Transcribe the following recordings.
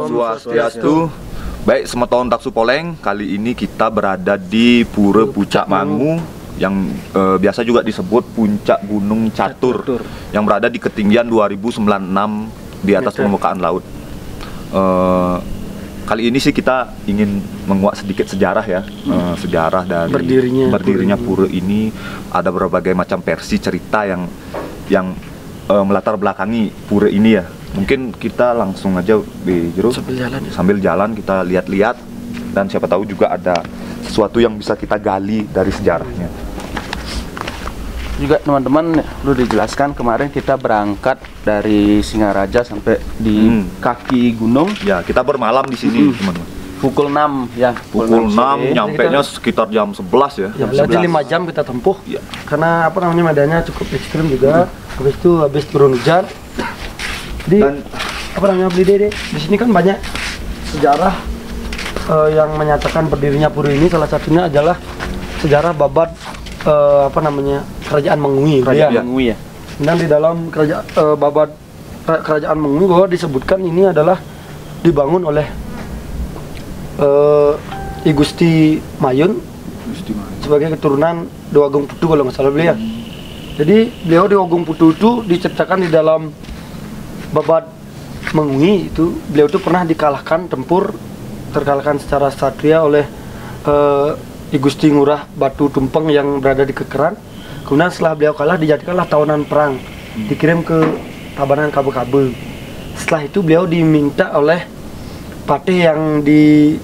Swastiastu. Baik, semeton taksu poleng. Kali ini kita berada di Pura Pucak Mangu yang biasa juga disebut Puncak Gunung Catur, yang berada di ketinggian 2096 di atas permukaan laut. Kali ini sih kita ingin menguak sedikit sejarah ya, sejarah dari berdirinya pura ini. Ada berbagai macam versi cerita yang melatar belakangi pura ini ya. Mungkin kita langsung aja sambil jalan kita lihat-lihat, dan siapa tahu juga ada sesuatu yang bisa kita gali dari sejarahnya. Juga teman-teman perlu dijelaskan, kemarin kita berangkat dari Singaraja sampai di kaki gunung. Ya, kita bermalam di sini teman-teman. Pukul 6 ya. Pukul 6 nyampenya sekitar jam 11 ya. Jadi 5 jam kita tempuh. Ya. Karena medannya cukup ekstrim juga. Habis turun hujan. Jadi beli dede. Di sini kan banyak sejarah yang menyatakan berdirinya pura ini. Salah satunya adalah sejarah babat kerajaan Mengui. Mengui ya. Dan di dalam babat kerajaan Mengui bahwa disebutkan ini adalah dibangun oleh I Gusti Mayun sebagai keturunan Dewa Agung Putu kalau nggak salah beliau. Jadi beliau Dewa Agung Putu itu diceritakan di dalam babat Mengui itu, beliau itu pernah terkalahkan secara satria oleh I Gusti Ngurah Batu Tumpeng yang berada di Kekeran. Kemudian setelah beliau kalah dijadikanlah tawanan perang, dikirim ke Tabanan Kabe-Kabe. Setelah itu beliau diminta oleh Patih yang di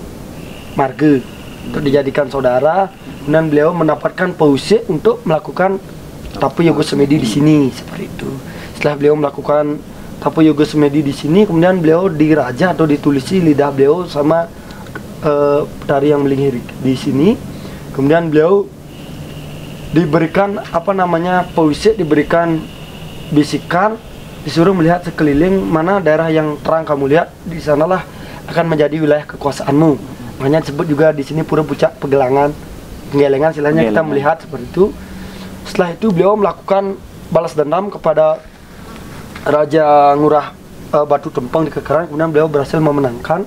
Marga untuk dijadikan saudara. Kemudian beliau mendapatkan pausik untuk melakukan Tapu Yoga Semedi di sini, seperti itu. Setelah beliau melakukan Tapu Yoga Semedi di sini, kemudian beliau diraja atau ditulisi lidah beliau sama dari yang melingkir di sini. Kemudian beliau diberikan pausik, diberikan bisikan, disuruh melihat sekeliling, mana daerah yang terang kamu lihat, di sanalah akan menjadi wilayah kekuasaanmu. Makanya disebut juga di sini Pura Pucak Penggelengan, istilahnya kita melihat seperti itu. Setelah itu beliau melakukan balas dendam kepada Raja Ngurah Batu Tumpeng di Kekeran. Kemudian beliau berhasil memenangkan.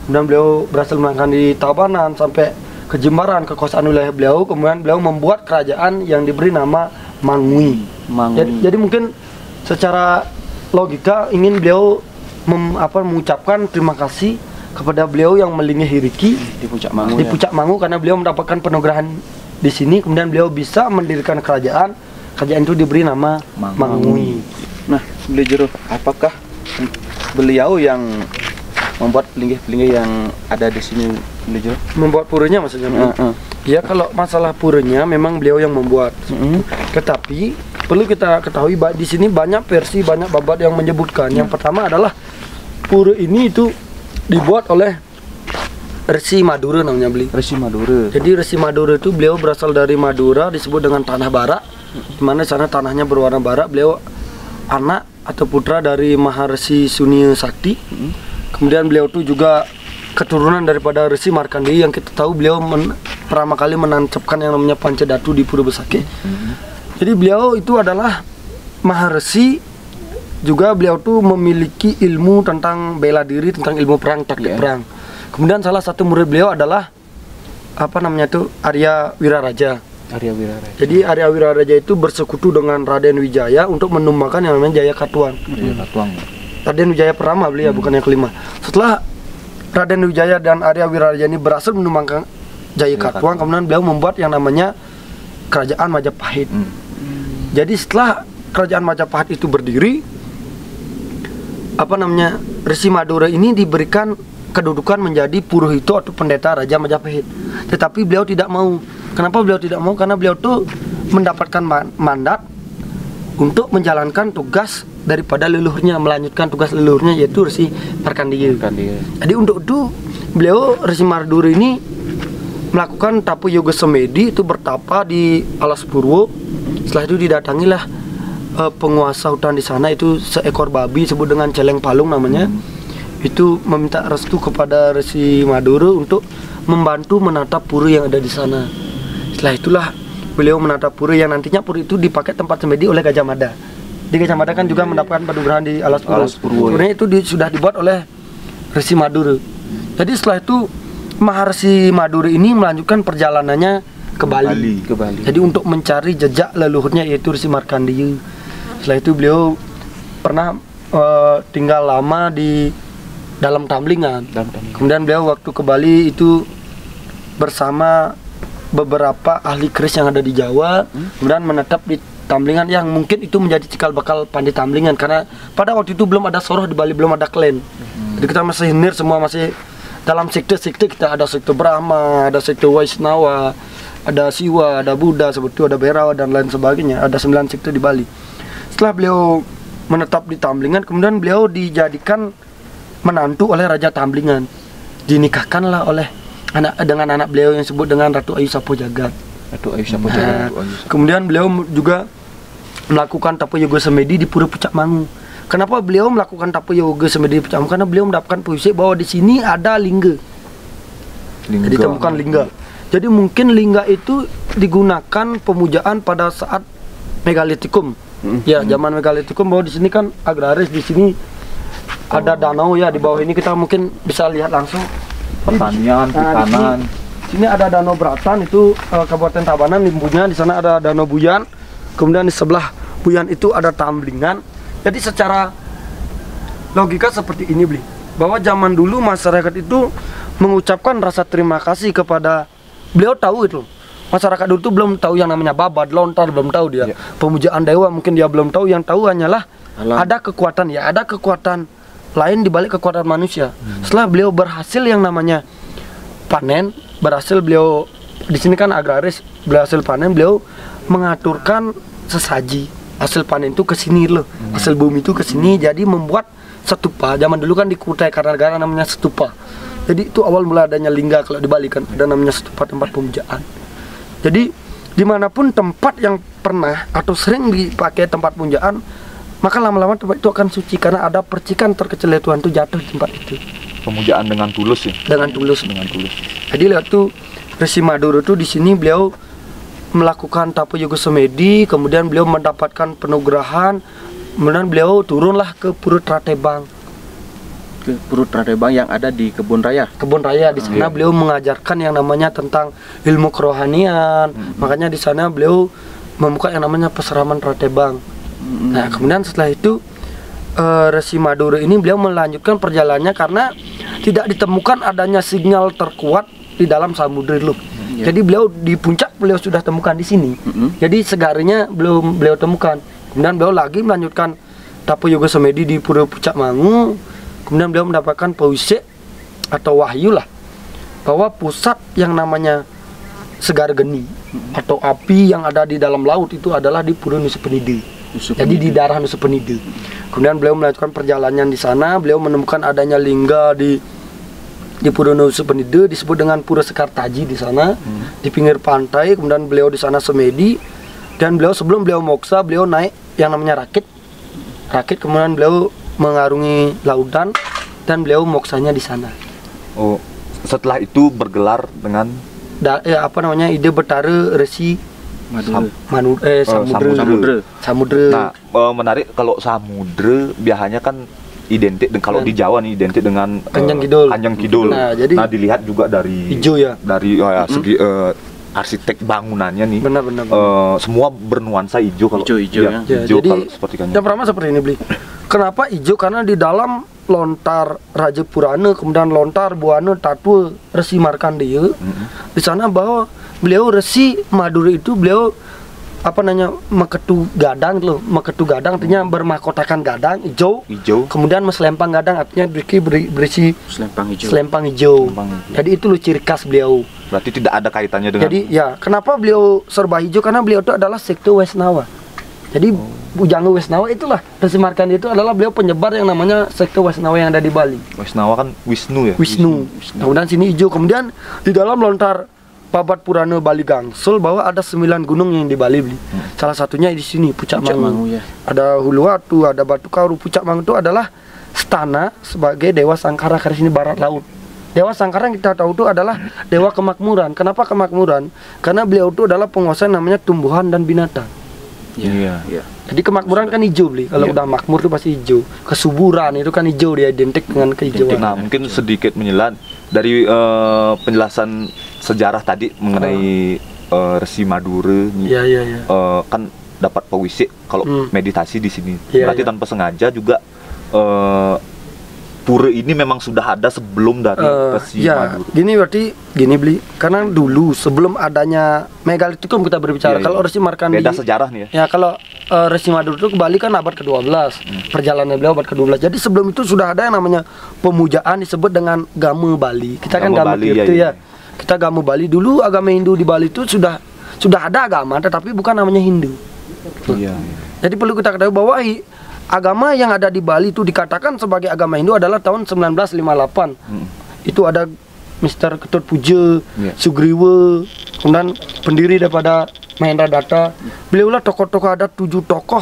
Kemudian beliau berhasil menangkan di Tabanan sampai ke Jembaran, kekuasaan wilayah beliau. Kemudian beliau membuat kerajaan yang diberi nama Mangui. Jadi mungkin secara logika ingin beliau mengucapkan terima kasih kepada beliau yang melingkir di Pucak Mangu karena beliau mendapatkan penugerahan di sini. Kemudian beliau bisa mendirikan kerajaan itu diberi nama Mangui. Nah, beli jero, apakah beliau yang membuat pelinggi-pelinggi yang ada di sini, beli jero? Membuat puranya maksudnya? Ya, kalau masalah puranya memang beliau yang membuat. Tetapi perlu kita ketahui di sini banyak versi, banyak babat yang menyebutkan. Yang pertama adalah pura ini itu dibuat oleh Resi Madura namanya beli. Resi Madura. Jadi Resi Madura itu beliau berasal dari Madura, disebut dengan tanah barak. Di mana sana tanahnya berwarna barak. Beliau anak atau putra dari Maharesi Sunia Sakti. Kemudian beliau itu juga keturunan daripada Resi Markandeya yang kita tahu beliau pertama kali menancapkan yang namanya Pancadatu di Pura Besakih. Jadi beliau itu adalah Maharesi, juga beliau tuh memiliki ilmu tentang bela diri, tentang ilmu perang, taktik perang. Kemudian salah satu murid beliau adalah Arya Wiraraja. Jadi Arya Wiraraja itu bersekutu dengan Raden Wijaya untuk menumbangkan yang namanya Jaya Katuang. Raden Wijaya pertama beliau, bukan yang kelima. Setelah Raden Wijaya dan Arya Wiraraja ini berhasil menumbangkan Jaya Katuang, kemudian beliau membuat yang namanya Kerajaan Majapahit. Jadi setelah Kerajaan Majapahit itu berdiri, Resi Madura ini diberikan kedudukan menjadi Purohito atau pendeta Raja Majapahit. Tetapi beliau tidak mau. Kenapa beliau tidak mau? Karena beliau tuh mendapatkan mandat untuk menjalankan tugas daripada leluhurnya, melanjutkan tugas leluhurnya, yaitu Resi Markandeya. Jadi untuk itu beliau Resi Madura ini melakukan Tapu Yoga Semedi, itu bertapa di Alas Purwo. Setelah itu didatangilah penguasa hutan di sana, itu seekor babi disebut dengan Celeng Palung namanya. Itu meminta restu kepada Resi Madura untuk membantu menatap pura yang ada di sana. Setelah itulah beliau menatap pura yang nantinya pura itu dipakai tempat semedi oleh Gajah Mada. Di Gajah Mada kan juga mendapatkan penugerahan di Alas Purwo. Sebenarnya itu sudah dibuat oleh Resi Madura. Jadi setelah itu Maharsi Madura ini melanjutkan perjalanannya ke Bali. Jadi untuk mencari jejak leluhurnya yaitu Resi Markandeya. Setelah itu beliau pernah tinggal lama di dalam Tamblingan. Kemudian beliau waktu ke Bali itu bersama beberapa ahli keris yang ada di Jawa, kemudian menetap di Tamblingan yang mungkin itu menjadi cikal bakal Pandai Tamblingan, karena pada waktu itu belum ada Soroh di Bali, belum ada klan. Jadi kita masih hinir semua, masih dalam sekte-sekte. Kita ada sekte Brahma, ada sekte Waisnawa, ada Siwa, ada Buddha, seperti itu, ada Bhairava dan lain sebagainya. Ada 9 sekte di Bali. Setelah beliau menetap di Tamblingan, kemudian beliau dijadikan menantu oleh Raja Tamblingan. Dinikahkanlah oleh dengan anak beliau yang disebut dengan Ratu Ayu Sapo Jagat. Kemudian beliau juga melakukan Tapa Yoga Semedi di Pura Pucak Mangu. Kenapa beliau melakukan Tapa Yoga Semedi di Pucak Mangu? Karena beliau mendapatkan puisi bahwa di sini ada lingga. Jadi ditemukan lingga. Jadi mungkin lingga itu digunakan pemujaan pada saat megalitikum. Ya, zaman megalitikum, bahwa di sini kan agraris, di sini ada danau ya, di bawah ini kita mungkin bisa lihat langsung pertanian, perikanan. Sini ada Danau Beratan, itu Kabupaten Tabanan, limbunya. Di sana ada Danau Buyan. Kemudian di sebelah Buyan itu ada Tamblingan. Jadi secara logika seperti ini, Bli, bahwa zaman dulu masyarakat itu mengucapkan rasa terima kasih kepada beliau. Tahu itu masyarakat dulu itu belum tahu yang namanya babad, lontar, belum tahu dia. Pemujaan dewa mungkin dia belum tahu. Yang tahu hanyalah ada kekuatan, ya, ada kekuatan lain di balik kekuatan manusia. Setelah beliau berhasil yang namanya panen, berhasil beliau di sini kan agraris, berhasil panen, beliau mengaturkan sesaji hasil panen itu ke sini loh, hasil bumi itu ke sini, jadi membuat stupa. Zaman dulu kan di Kutai Kartanegara namanya stupa. Jadi itu awal mula adanya lingga. Kalau di Bali kan ada namanya stupa, tempat pemujaan. Jadi dimanapun tempat yang pernah atau sering dipakai tempat pemujaan, maka lama-lama tempat itu akan suci, karena ada percikan terkecil Tuhan itu jatuh di tempat itu. Pemujaan dengan tulus ya. Dengan tulus. Jadi lihat tuh Resi Madura tuh di sini beliau melakukan Tapa Yoga Semedi, kemudian beliau mendapatkan penugrahan, kemudian beliau turunlah ke Pura Tratebang. Ke Pura Tratebang yang ada di Kebun Raya. Kebun Raya, di sana beliau mengajarkan yang namanya tentang ilmu kerohanian. Makanya di sana beliau membuka yang namanya Peseraman Tratebang. Nah, kemudian setelah itu Resi Madura ini beliau melanjutkan perjalanannya karena tidak ditemukan adanya sinyal terkuat di dalam samudra itu. Jadi beliau di puncak beliau sudah temukan di sini. Jadi segarinya belum beliau temukan. Kemudian beliau lagi melanjutkan Tapa Yoga Semedi di Pura Pucak Mangu. Kemudian beliau mendapatkan puisi atau wahyu lah, bahwa pusat yang namanya Segar Geni atau api yang ada di dalam laut itu adalah di Pura Nusapenida. Jadi di daerah Nusapenida. Kemudian beliau melanjutkan perjalanan di sana. Beliau menemukan adanya lingga di Pura Nusapenida, disebut dengan Pura Sekartaji di sana, di pinggir pantai. Kemudian beliau di sana semedi, dan beliau sebelum beliau moksa, beliau naik yang namanya rakit. Kemudian beliau mengarungi lautan dan beliau moksanya di sana. Oh, setelah itu bergelar dengan Ide Betara Resi Samudra. Nah, menarik kalau samudra biasanya kan identik kalau di Jawa nih identik dengan Kanjeng Kidul. Nah, dilihat juga dari hijau ya. Dari segi arsitek bangunannya nih. Benar. Semua bernuansa hijau kalau hijau ya. Hijau kalau seperti Kanjeng. Yang pertama seperti ini, Bli. Kenapa hijau? Karena di dalam lontar Raja Purana, kemudian lontar Buana Tatua Resi Markandeya, di sana bahwa beliau Resi Madura itu beliau meketu gadang loh. Meketu gadang artinya bermahkotakan gadang hijau. Kemudian meselempang gadang artinya berisi selempang hijau. Jadi itu loh ciri khas beliau. Berarti tidak ada kaitannya dengan. Jadi ya, kenapa beliau serba hijau? Karena beliau itu adalah sekte Waisnawa. Jadi Bujangga Waisnawa itulah Resi Markandeya itu adalah beliau penyebar yang namanya sekte Waisnawa yang ada di Bali. Waisnawa kan Wisnu ya. Wisnu. Kemudian sini hijau. Kemudian di dalam lontar Pabat Purana Bali Gangsul bahwa ada 9 gunung yang di Bali. Salah satunya di sini Pucak Mangu. Ya. Ada Huluwatu, ada Batu Kauru. Pucak Mangu itu adalah stana sebagai Dewa Sangkara ke sini barat laut. Dewa Sangkara yang kita tahu itu adalah dewa kemakmuran. Kenapa kemakmuran? Karena beliau itu adalah penguasa yang namanya tumbuhan dan binatang. Iya. Jadi kemakmuran kan hijau beli. Kalau udah makmur tuh pasti hijau. Kesuburan itu kan hijau, dia identik dengan kehijauan. Nah, mungkin sedikit menyelat dari penjelasan sejarah tadi mengenai Resi Madura. Iya. Kan dapat pewisik kalau meditasi di sini. Iya. Berarti tanpa sengaja juga pura ini memang sudah ada sebelum dari Resi Madura. Gini berarti gini beli. Karena dulu sebelum adanya megalitik kita berbicara. Kalau Resi Markandi beda sejarah nih ya. Ya kalau Resi Madura itu ke Bali kan abad ke-12. Perjalanan beliau abad ke-12. Jadi sebelum itu sudah ada yang namanya pemujaan disebut dengan Game Bali. Kita kan Game Bali, itu ya. Kita Game Bali dulu, agama Hindu di Bali itu sudah ada agama tetapi bukan namanya Hindu. Iya. Jadi perlu kita ketahui bahwa agama yang ada di Bali itu dikatakan sebagai agama Hindu adalah tahun 1958. Itu ada Mr. Ketut Puja, Sugriwa, kemudian pendiri daripada Mahendra Datta. Beliau lah tokoh-tokoh, ada 7 tokoh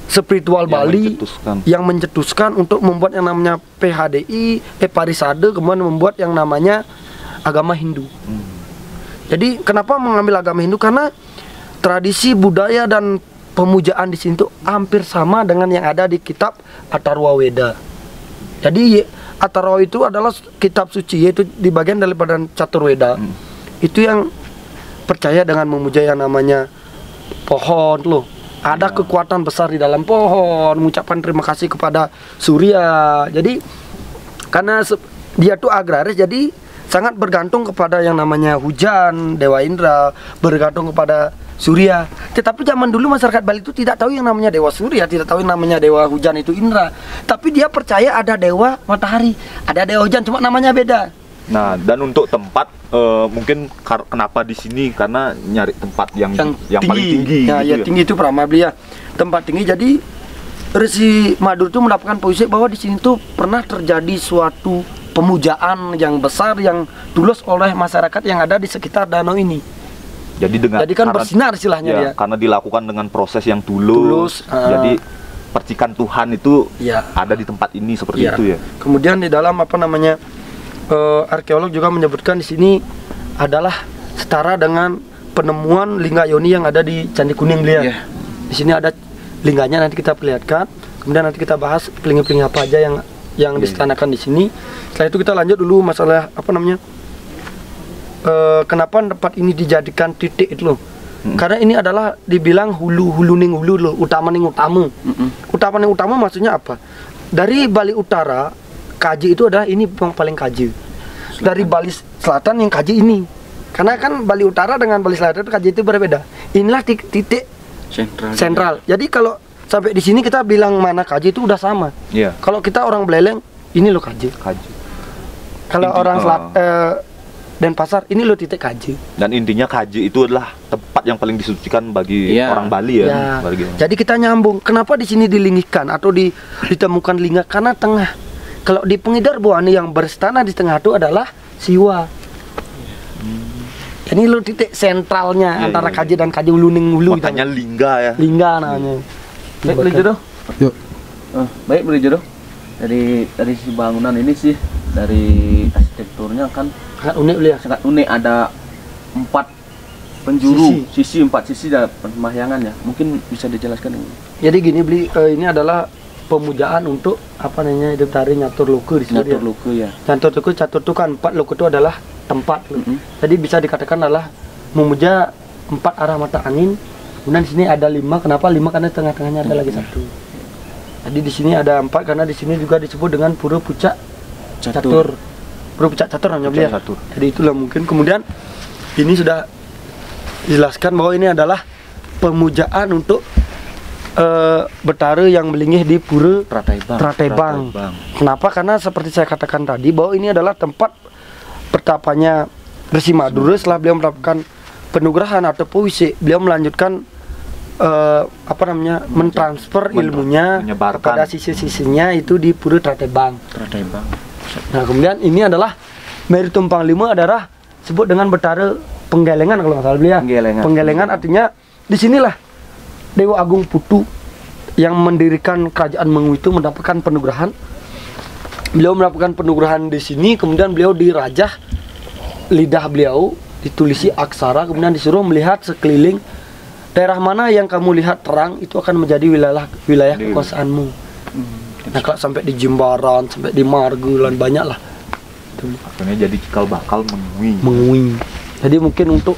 spiritual Bali yang mencetuskan untuk membuat yang namanya PHDI, Parisade, kemudian membuat yang namanya agama Hindu. Jadi kenapa mengambil agama Hindu? Karena tradisi budaya dan pemujaan di sini tuh hampir sama dengan yang ada di kitab Atharwa Weda. Jadi Atharwa itu adalah kitab suci, yaitu di bagian daripada Caturweda. Itu yang percaya dengan memuja yang namanya pohon loh. Ada kekuatan besar di dalam pohon, mengucapkan terima kasih kepada Surya. Jadi karena dia tuh agraris, jadi sangat bergantung kepada yang namanya hujan, Dewa Indra, bergantung kepada Surya. Tetapi zaman dulu masyarakat Bali itu tidak tahu yang namanya Dewa Surya, tidak tahu yang namanya Dewa Hujan itu Indra. Tapi dia percaya ada Dewa Matahari, ada Dewa Hujan, cuma namanya beda. Nah, dan untuk tempat mungkin kenapa di sini, karena nyari tempat yang paling tinggi. Ya, tinggi itu Pramabli ya. Tempat tinggi. Jadi Resi Madura itu mendapatkan puisi bahwa di sini tuh pernah terjadi suatu pemujaan yang besar yang tulus oleh masyarakat yang ada di sekitar danau ini. Jadi kan bersinar istilahnya dia. Karena dilakukan dengan proses yang tulus. Jadi percikan Tuhan itu ada di tempat ini seperti itu ya. Kemudian di dalam arkeolog juga menyebutkan di sini adalah setara dengan penemuan lingga yoni yang ada di Candi Kuning dia. Di sini ada lingganya, nanti kita perlihatkan. Kemudian nanti kita bahas pelingi-pelingi apa aja yang disetanakan di sini. Setelah itu kita lanjut dulu masalah kenapa tempat ini dijadikan titik itu loh. Karena ini adalah dibilang hulu ning hulu loh, utama ning utama. Utama ning utama maksudnya apa? Dari Bali Utara, Kaji itu adalah ini yang paling Kaji. Dari Bali Selatan yang Kaji ini. Karena kan Bali Utara dengan Bali Selatan itu Kaji itu berbeda. Inilah titik sentral. Jadi kalau sampai di sini kita bilang mana Kaji itu udah sama. Kalau kita orang Beleleng, ini loh Kaji. Kalau orang Denpasar, ini loh titik Kaji. Dan intinya Kaji itu adalah tempat yang paling disucikan bagi orang Bali ya. Jadi kita nyambung. Kenapa di sini dilinggikan atau ditemukan lingga? Karena tengah. Kalau di Pengidar Buani yang berstana di tengah itu adalah Siwa. Ini lo titik sentralnya antara Kaji dan Kaji Uluning Ulu. Makanya lingga ya. Lingga namanya. Baik, beli jodoh. Yuk. Baik, beli jodoh. Dari si bangunan ini sih, dari arsitekturnya kan sangat unik ya. Sangat unik, ada 4 penjuru, empat sisi dan pemahyangan ya. Mungkin bisa dijelaskan ini. Jadi gini beli, ini adalah pemujaan untuk itu tari Nyatur Luku di sini. Nyatur Luku ya. Catur itu kan 4, Luku itu adalah tempat. Jadi bisa dikatakan adalah memuja 4 arah mata angin. Kemudian di sini ada 5. Kenapa 5? Karena tengah-tengahnya ada lagi 1. Jadi di sini ada 4 karena di sini juga disebut dengan Pura Pucak Catur. Pura Pucak Catur namanya beliau. Jadi itulah mungkin. Kemudian ini sudah dijelaskan bahwa ini adalah pemujaan untuk Betara yang melingih di Pura Pratebang. Kenapa? Karena seperti saya katakan tadi bahwa ini adalah tempat pertapanya Resi Madura. Setelah beliau melakukan penugrahan atau puisi, beliau melanjutkan mentransfer ilmunya kepada sisi-sisinya itu di Pura Pratebang. Nah kemudian ini adalah Meri Tumpang Lima adalah sebut dengan Betara Penggelengan kalau nggak salah beliau. Penggelengan artinya disinilah Dewa Agung Putu yang mendirikan kerajaan Mengu itu mendapatkan penugerahan. Beliau mendapatkan penugerahan di sini, kemudian beliau dirajah, lidah beliau ditulisi aksara, kemudian disuruh melihat sekeliling daerah mana yang kamu lihat terang itu akan menjadi wilayah kekuasaanmu. Nah kalau sampai di Jimbaran, sampai di Margulan banyak lah. Akhirnya jadi cikal bakal mengui. Jadi mungkin untuk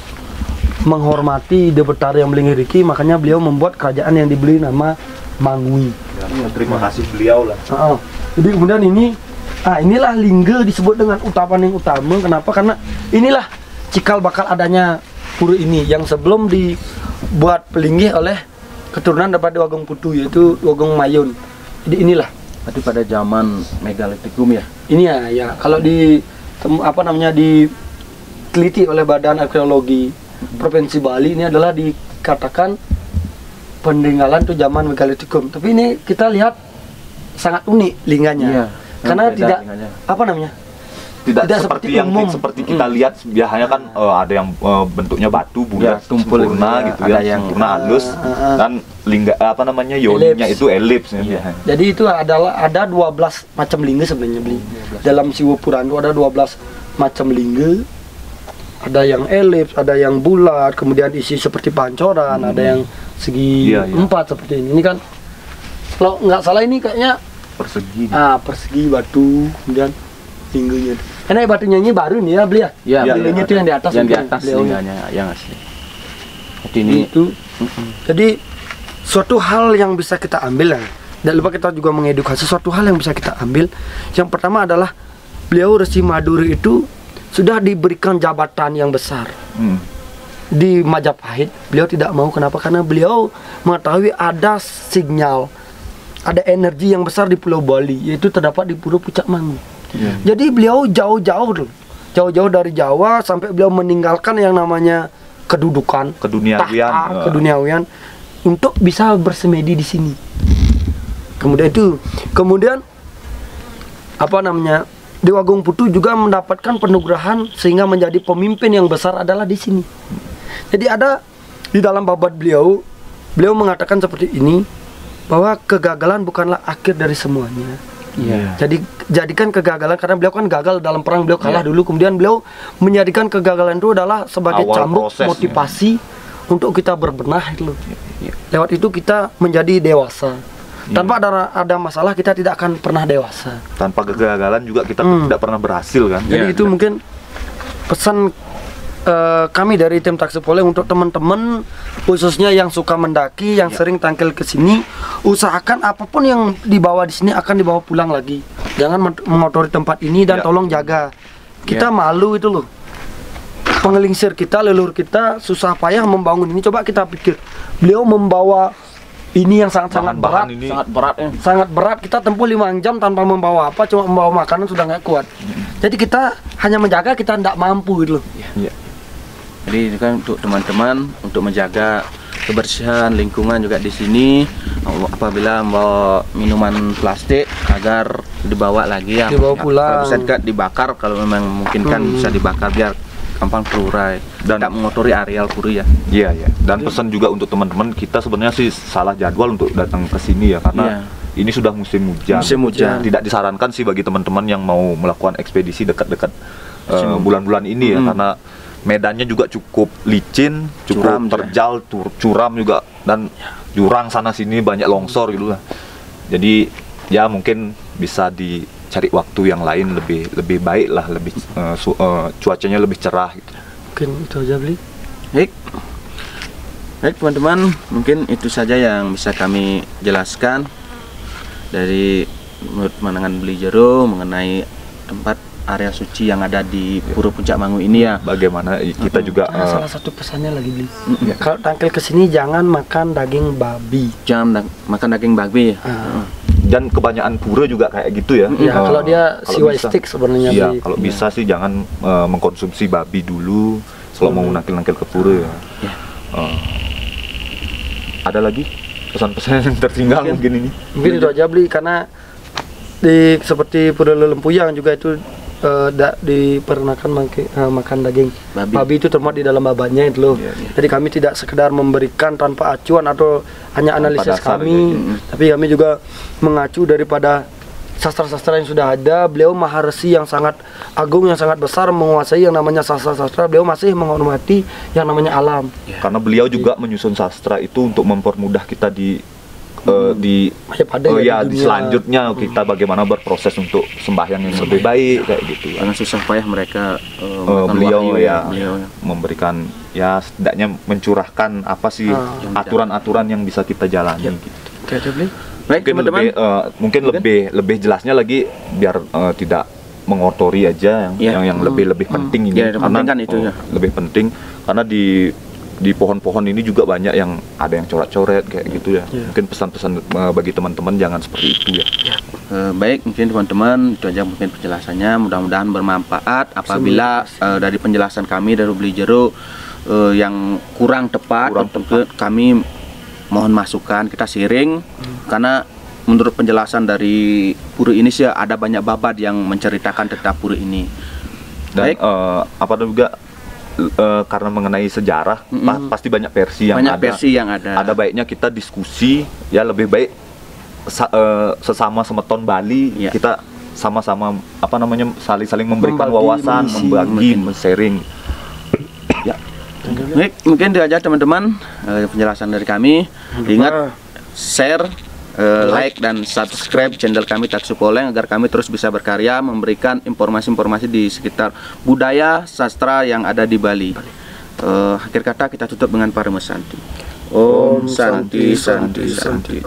menghormati ide Betara yang Belingiriki, makanya beliau membuat kerajaan yang diberi nama Mangui. Ya, terima kasih beliau lah. Jadi kemudian inilah Lingga disebut dengan utapan yang utama. Kenapa? Karena inilah cikal bakal adanya pura ini yang sebelum dibuat pelinggih oleh keturunan daripada Wagong Putu, yaitu Wagong Mayun. Jadi inilah. Berarti pada zaman Megalitikum ya? Ini ya kalau diteliti oleh Badan Arkeologi Provinsi Bali, ini adalah dikatakan peninggalan tuh zaman Megalitikum. Tapi ini kita lihat sangat unik lingganya. Iya, karena tidak lingganya. Tidak seperti yang umum. Seperti kita lihat biasanya kan ada yang bentuknya batu bulat tumpul sempurna gitu ya, yang sempurna halus dan lingga yoninya itu elips ya. Jadi itu ada 12 macam lingga sebenarnya beli. Dalam Siwa Purana itu ada 12 macam lingga. Ada yang elips, ada yang bulat, kemudian isi seperti pancoran, ada yang segi 4 seperti ini. Ini kan kalau nggak salah ini kayaknya persegi. Persegi batu, kemudian lingganya. Karena batunya ini baru nih ya beli ya. Iya, lingganya itu yang di atas. Yang di atas lingganya yang asli. Jadi ini itu. Jadi suatu hal yang bisa kita ambil dan lupa kita juga mengedukasi suatu hal yang bisa kita ambil. Yang pertama adalah beliau Resi Maduri itu sudah diberikan jabatan yang besar di Majapahit. Beliau tidak mau. Kenapa? Karena beliau mengetahui ada sinyal, ada energi yang besar di Pulau Bali, yaitu terdapat di Pura Puncak Mangu. Jadi beliau jauh-jauh dari Jawa sampai beliau meninggalkan yang namanya kedudukan, keduniawian untuk bisa bersemedi di sini. Kemudian Dewa Wagong Putu juga mendapatkan penugrahan sehingga menjadi pemimpin yang besar adalah di sini. Jadi ada di dalam babat beliau mengatakan seperti ini, bahwa kegagalan bukanlah akhir dari semuanya. Jadi jadikan kegagalan, karena beliau kan gagal dalam perang, beliau kalah dulu, kemudian beliau menjadikan kegagalan itu adalah sebagai cambuk motivasi untuk kita berbenah itu. Lewat itu kita menjadi dewasa. Tanpa ada masalah kita tidak akan pernah dewasa. Tanpa kegagalan juga kita tidak pernah berhasil kan. Jadi itu mungkin pesan kami dari tim Taksi Pole untuk teman-teman khususnya yang suka mendaki, yang sering tampil ke sini, usahakan apapun yang dibawa di sini akan dibawa pulang lagi. Jangan mengotori tempat ini dan tolong jaga. Kita malu itu loh. Pengelingsir kita, leluhur kita susah payah membangun ini. Coba kita pikir, beliau membawa ini yang sangat berat. Kita tempuh 5 jam tanpa membawa apa, cuma membawa makanan sudah nggak kuat. Jadi kita hanya menjaga, kita tidak mampu gitu loh. Jadi itu kan untuk teman-teman untuk menjaga kebersihan lingkungan juga di sini. Apabila membawa minuman plastik agar dibawa lagi dibawa pulang. Bisa juga dibakar kalau memang memungkinkan, bisa dibakar biar gampang terurai dan tidak mengotori areal pura ya. Iya. Dan pesan juga untuk teman-teman, kita sebenarnya sih salah jadwal untuk datang ke sini ya, karena ini sudah musim hujan. Tidak disarankan sih bagi teman-teman yang mau melakukan ekspedisi dekat-dekat bulan-bulan ini ya, karena medannya juga cukup licin, cukup terjal, curam juga, dan jurang sana sini banyak longsor gitu lah. Jadi ya mungkin bisa dicari waktu yang lain lebih baik lah, cuacanya lebih cerah gitu. Mungkin itu aja beli. Baik teman-teman, mungkin itu saja yang bisa kami jelaskan dari menurut pandangan Beli Jero mengenai tempat area suci yang ada di Pura Puncak Mangu ini ya. Bagaimana kita juga salah satu pesannya lagi beli. Kalau tampil ke sini jangan makan daging babi. Jangan makan daging babi ya. Dan kebanyakan pura juga kayak gitu ya. Kalau dia siwai stick sebenarnya. Iya, kalau bisa sih jangan mengkonsumsi babi dulu kalau mau nakil-nakil ke pura ya. Ada lagi pesan-pesan yang tertinggal mungkin ini? Mungkin itu aja beli, karena seperti Pura Lelempuyang juga itu diperanakan makan daging babi itu termuat di dalam babatnya itu loh. Jadi kami tidak sekedar memberikan tanpa acuan atau hanya analisis kami, tapi kami juga mengacu daripada sastra-sastra yang sudah ada. Beliau maharesi yang sangat agung, yang sangat besar, menguasai yang namanya sastra-sastra. Beliau masih menghormati yang namanya alam. Karena beliau juga menyusun sastra itu untuk mempermudah kita di di selanjutnya kita bagaimana berproses untuk sembahyang yang lebih baik kayak gitu. Karena susah payah mereka beliau memberikan ya setidaknya mencurahkan apa sih aturan-aturan yang bisa kita jalani gitu. Baik, teman-teman. Mungkin lebih jelasnya lagi biar tidak mengotori aja yang lebih penting ini karena lebih penting karena di pohon-pohon ini juga banyak yang ada yang coret-coret kayak gitu ya. Mungkin pesan-pesan bagi teman-teman jangan seperti itu ya. Baik, mungkin teman-teman itu aja mungkin penjelasannya. Mudah-mudahan bermanfaat. Apabila dari penjelasan kami dari Beli Jeruk yang kurang tepat, kami mohon masukan, kita sharing karena menurut penjelasan dari pura ini sih ada banyak babat yang menceritakan tentang pura ini. Dan apa juga karena mengenai sejarah pasti banyak versi yang ada. Ada baiknya kita diskusi ya, lebih baik sesama semeton Bali kita sama-sama apa namanya saling memberikan wawasan, membagi, sharing. Ya. Baik, mungkin itu aja teman-teman penjelasan dari kami. Ingat share, like dan subscribe channel kami Tatsu Poleng agar kami terus bisa berkarya memberikan informasi-informasi di sekitar budaya sastra yang ada di Bali. Akhir kata kita tutup dengan Parama Santi. Om Santi Santi Santi.